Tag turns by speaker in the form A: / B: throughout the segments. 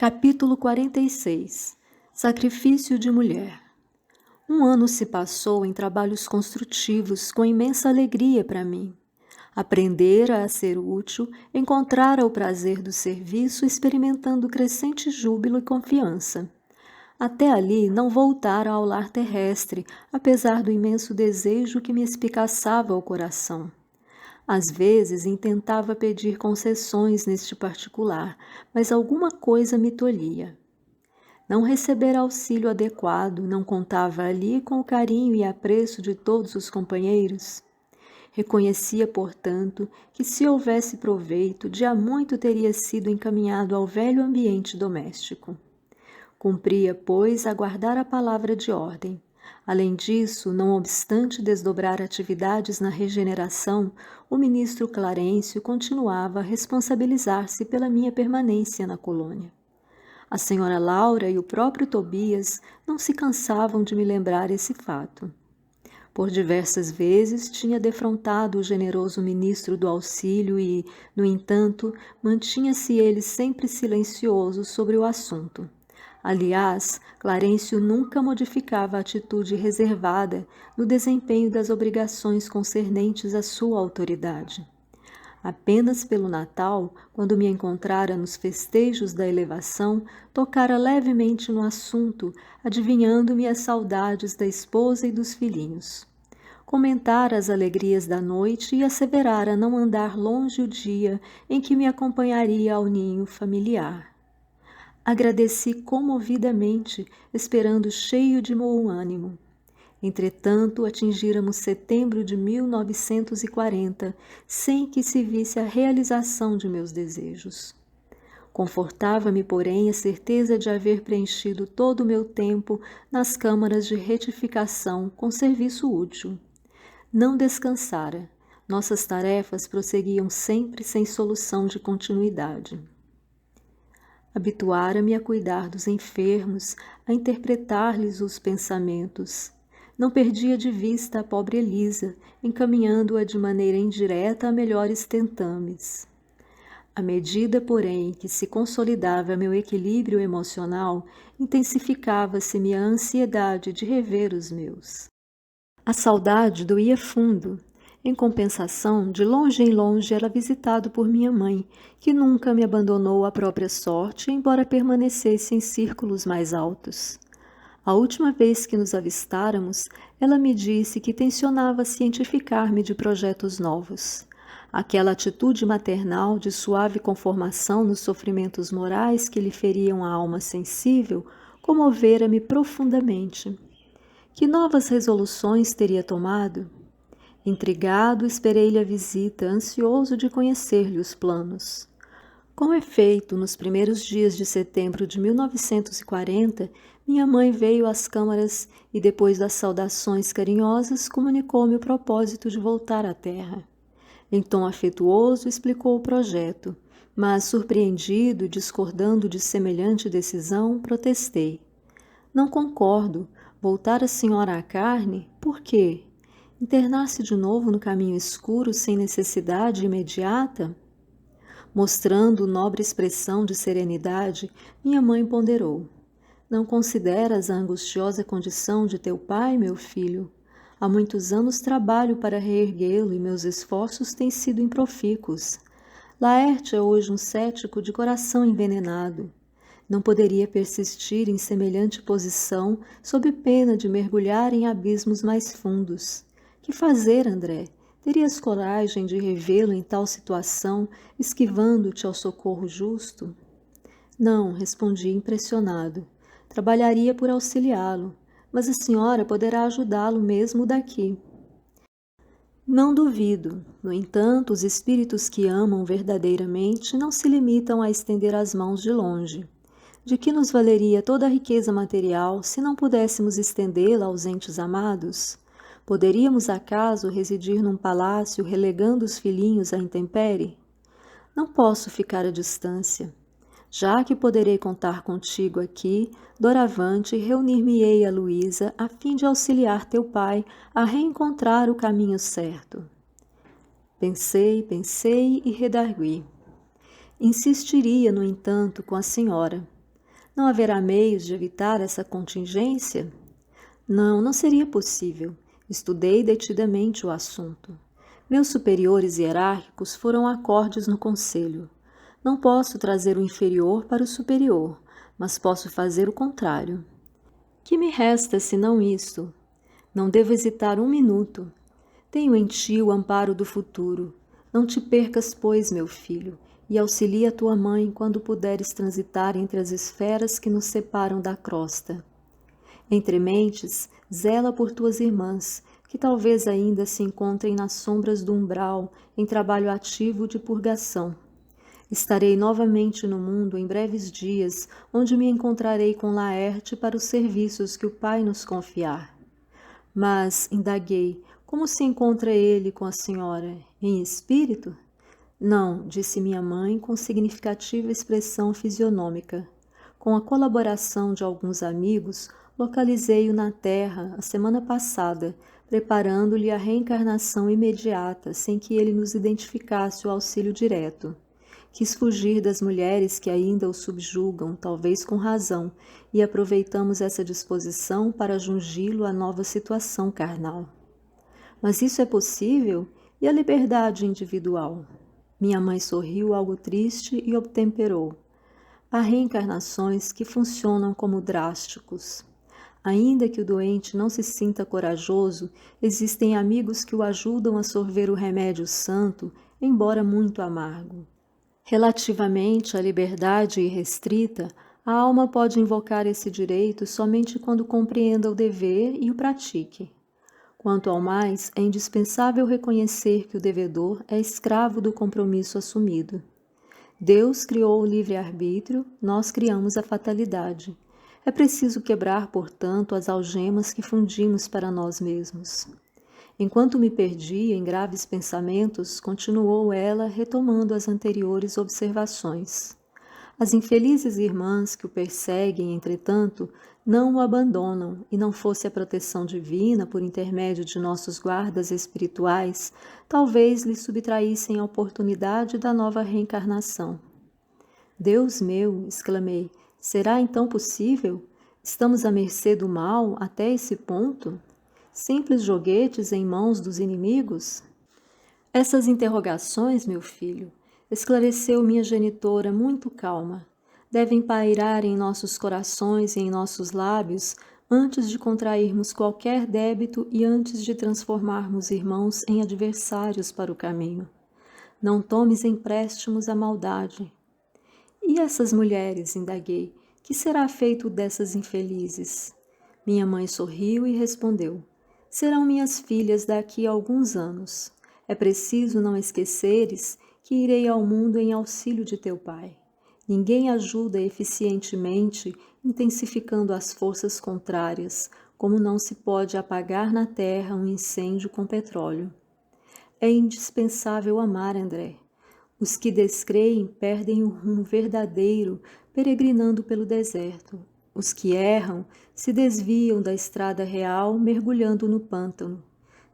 A: Capítulo 46. Sacrifício de mulher. Um ano se passou em trabalhos construtivos com imensa alegria para mim. Aprendera a ser útil, encontrara o prazer do serviço, experimentando crescente júbilo e confiança. Até ali não voltara ao lar terrestre, apesar do imenso desejo que me espicaçava o coração. Às vezes intentava pedir concessões neste particular, mas alguma coisa me tolhia. Não recebera auxílio adequado, não contava ali com o carinho e apreço de todos os companheiros. Reconhecia, portanto, que se houvesse proveito, de há muito teria sido encaminhado ao velho ambiente doméstico. Cumpria, pois, aguardar a palavra de ordem. Além disso, não obstante desdobrar atividades na regeneração, o ministro Clarencio continuava a responsabilizar-se pela minha permanência na colônia. A senhora Laura e o próprio Tobias não se cansavam de me lembrar esse fato. Por diversas vezes tinha defrontado o generoso ministro do auxílio e, no entanto, mantinha-se ele sempre silencioso sobre o assunto. Aliás, Clarencio nunca modificava a atitude reservada no desempenho das obrigações concernentes à sua autoridade. Apenas pelo Natal, quando me encontrara nos festejos da elevação, tocara levemente no assunto, adivinhando-me as saudades da esposa e dos filhinhos. Comentara as alegrias da noite e asseverara não andar longe o dia em que me acompanharia ao ninho familiar. Agradeci comovidamente, esperando cheio de bom ânimo. Entretanto, atingíramos setembro de 1940, sem que se visse a realização de meus desejos. Confortava-me, porém, a certeza de haver preenchido todo o meu tempo nas câmaras de retificação com serviço útil. Não descansara. Nossas tarefas prosseguiam sempre sem solução de continuidade. Habituara-me a cuidar dos enfermos, a interpretar-lhes os pensamentos. Não perdia de vista a pobre Elisa, encaminhando-a de maneira indireta a melhores tentames. À medida, porém, que se consolidava meu equilíbrio emocional, intensificava-se-me a ansiedade de rever os meus. A saudade doía fundo. Em compensação, de longe em longe era visitado por minha mãe, que nunca me abandonou à própria sorte, embora permanecesse em círculos mais altos. A última vez que nos avistáramos, ela me disse que tencionava cientificar-me de projetos novos. Aquela atitude maternal de suave conformação nos sofrimentos morais que lhe feriam a alma sensível comovera-me profundamente. Que novas resoluções teria tomado? Intrigado, esperei-lhe a visita, ansioso de conhecer-lhe os planos. Com efeito, nos primeiros dias de setembro de 1940, minha mãe veio às câmaras e, depois das saudações carinhosas, comunicou-me o propósito de voltar à terra. Em tom afetuoso, explicou o projeto, mas, surpreendido e discordando de semelhante decisão, protestei. Não concordo. Voltar a senhora à carne? Por quê? Internar-se de novo no caminho escuro sem necessidade imediata? Mostrando nobre expressão de serenidade, minha mãe ponderou. Não consideras a angustiosa condição de teu pai, meu filho? Há muitos anos trabalho para reerguê-lo e meus esforços têm sido improfícuos. Laerte é hoje um cético de coração envenenado. Não poderia persistir em semelhante posição sob pena de mergulhar em abismos mais fundos. Que fazer, André? Terias coragem de revê-lo em tal situação, esquivando-te ao socorro justo? Não, respondi impressionado. Trabalharia por auxiliá-lo, mas a senhora poderá ajudá-lo mesmo daqui. Não duvido. No entanto, os espíritos que amam verdadeiramente não se limitam a estender as mãos de longe. De que nos valeria toda a riqueza material se não pudéssemos estendê-la aos entes amados? Poderíamos, acaso, residir num palácio relegando os filhinhos à intempérie? Não posso ficar à distância. Já que poderei contar contigo aqui, doravante reunir-me-ei a Luísa a fim de auxiliar teu pai a reencontrar o caminho certo. Pensei e redargui. Insistiria, no entanto, com a senhora. Não haverá meios de evitar essa contingência? Não, não seria possível. Estudei detidamente o assunto. Meus superiores hierárquicos foram acordes no conselho. Não posso trazer o inferior para o superior, mas posso fazer o contrário. Que me resta senão isto? Não devo hesitar um minuto. Tenho em ti o amparo do futuro. Não te percas, pois, meu filho, e auxilia tua mãe quando puderes transitar entre as esferas que nos separam da crosta. Entre mentes, zela por tuas irmãs, que talvez ainda se encontrem nas sombras do umbral, em trabalho ativo de purgação. Estarei novamente no mundo em breves dias, onde me encontrarei com Laerte para os serviços que o Pai nos confiar. Mas, indaguei, como se encontra ele com a senhora? Em espírito? Não, disse minha mãe com significativa expressão fisionômica. Com a colaboração de alguns amigos, localizei-o na Terra a semana passada, preparando-lhe a reencarnação imediata, sem que ele nos identificasse o auxílio direto. Quis fugir das mulheres que ainda o subjugam, talvez com razão, e aproveitamos essa disposição para jungi-lo à nova situação carnal. Mas isso é possível? E a liberdade individual? Minha mãe sorriu algo triste e obtemperou. Há reencarnações que funcionam como drásticos. Ainda que o doente não se sinta corajoso, existem amigos que o ajudam a sorver o remédio santo, embora muito amargo. Relativamente à liberdade irrestrita, a alma pode invocar esse direito somente quando compreenda o dever e o pratique. Quanto ao mais, é indispensável reconhecer que o devedor é escravo do compromisso assumido. Deus criou o livre-arbítrio, nós criamos a fatalidade. É preciso quebrar, portanto, as algemas que fundimos para nós mesmos. Enquanto me perdia em graves pensamentos, continuou ela retomando as anteriores observações. As infelizes irmãs que o perseguem, entretanto, não o abandonam, e não fosse a proteção divina por intermédio de nossos guardas espirituais, talvez lhe subtraíssem a oportunidade da nova reencarnação. Deus meu, exclamei, será então possível? Estamos à mercê do mal até esse ponto? Simples joguetes em mãos dos inimigos? Essas interrogações, meu filho, esclareceu minha genitora muito calma, devem pairar em nossos corações e em nossos lábios antes de contrairmos qualquer débito e antes de transformarmos irmãos em adversários para o caminho. Não tomes empréstimos à maldade. E essas mulheres, indaguei, que será feito dessas infelizes? Minha mãe sorriu e respondeu, serão minhas filhas daqui a alguns anos. É preciso não esqueceres que irei ao mundo em auxílio de teu pai. Ninguém ajuda eficientemente intensificando as forças contrárias, como não se pode apagar na terra um incêndio com petróleo. É indispensável amar, André. Os que descreem perdem o rumo verdadeiro, peregrinando pelo deserto. Os que erram se desviam da estrada real, mergulhando no pântano.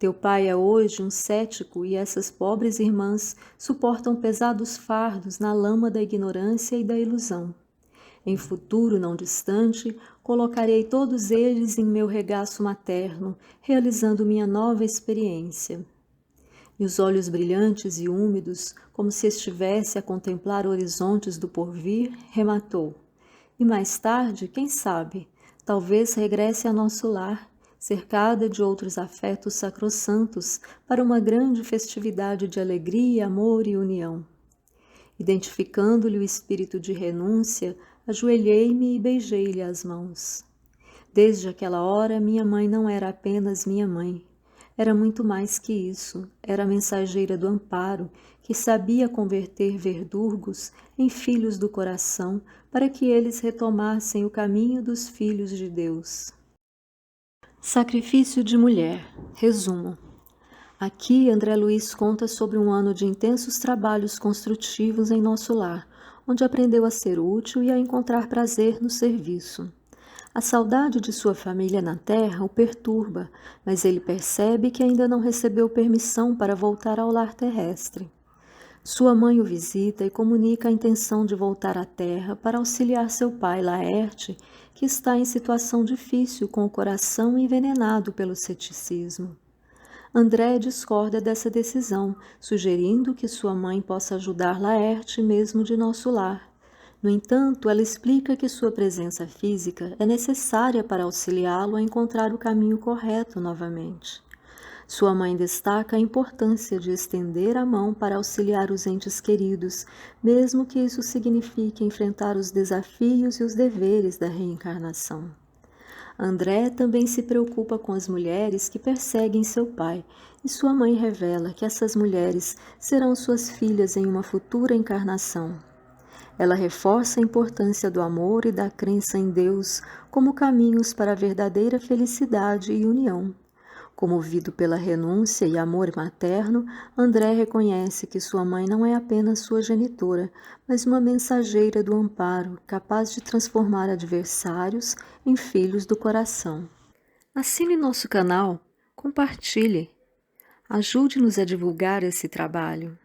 A: Teu pai é hoje um cético e essas pobres irmãs suportam pesados fardos na lama da ignorância e da ilusão. Em futuro não distante, colocarei todos eles em meu regaço materno, realizando minha nova experiência. E os olhos brilhantes e úmidos, como se estivesse a contemplar horizontes do porvir, rematou. E mais tarde, quem sabe, talvez regresse a nosso lar, cercada de outros afetos sacrossantos, para uma grande festividade de alegria, amor e união. Identificando-lhe o espírito de renúncia, ajoelhei-me e beijei-lhe as mãos. Desde aquela hora, minha mãe não era apenas minha mãe. Era muito mais que isso, era a mensageira do amparo, que sabia converter verdurgos em filhos do coração, para que eles retomassem o caminho dos filhos de Deus. Sacrifício de mulher. Resumo. Aqui, André Luiz conta sobre um ano de intensos trabalhos construtivos em nosso lar, onde aprendeu a ser útil e a encontrar prazer no serviço. A saudade de sua família na terra o perturba, mas ele percebe que ainda não recebeu permissão para voltar ao lar terrestre. Sua mãe o visita e comunica a intenção de voltar à Terra para auxiliar seu pai, Laerte, que está em situação difícil com o coração envenenado pelo ceticismo. André discorda dessa decisão, sugerindo que sua mãe possa ajudar Laerte mesmo de nosso lar. No entanto, ela explica que sua presença física é necessária para auxiliá-lo a encontrar o caminho correto novamente. Sua mãe destaca a importância de estender a mão para auxiliar os entes queridos, mesmo que isso signifique enfrentar os desafios e os deveres da reencarnação. André também se preocupa com as mulheres que perseguem seu pai, e sua mãe revela que essas mulheres serão suas filhas em uma futura encarnação. Ela reforça a importância do amor e da crença em Deus como caminhos para a verdadeira felicidade e união. Comovido pela renúncia e amor materno, André reconhece que sua mãe não é apenas sua genitora, mas uma mensageira do amparo, capaz de transformar adversários em filhos do coração. Assine nosso canal, compartilhe, ajude-nos a divulgar esse trabalho.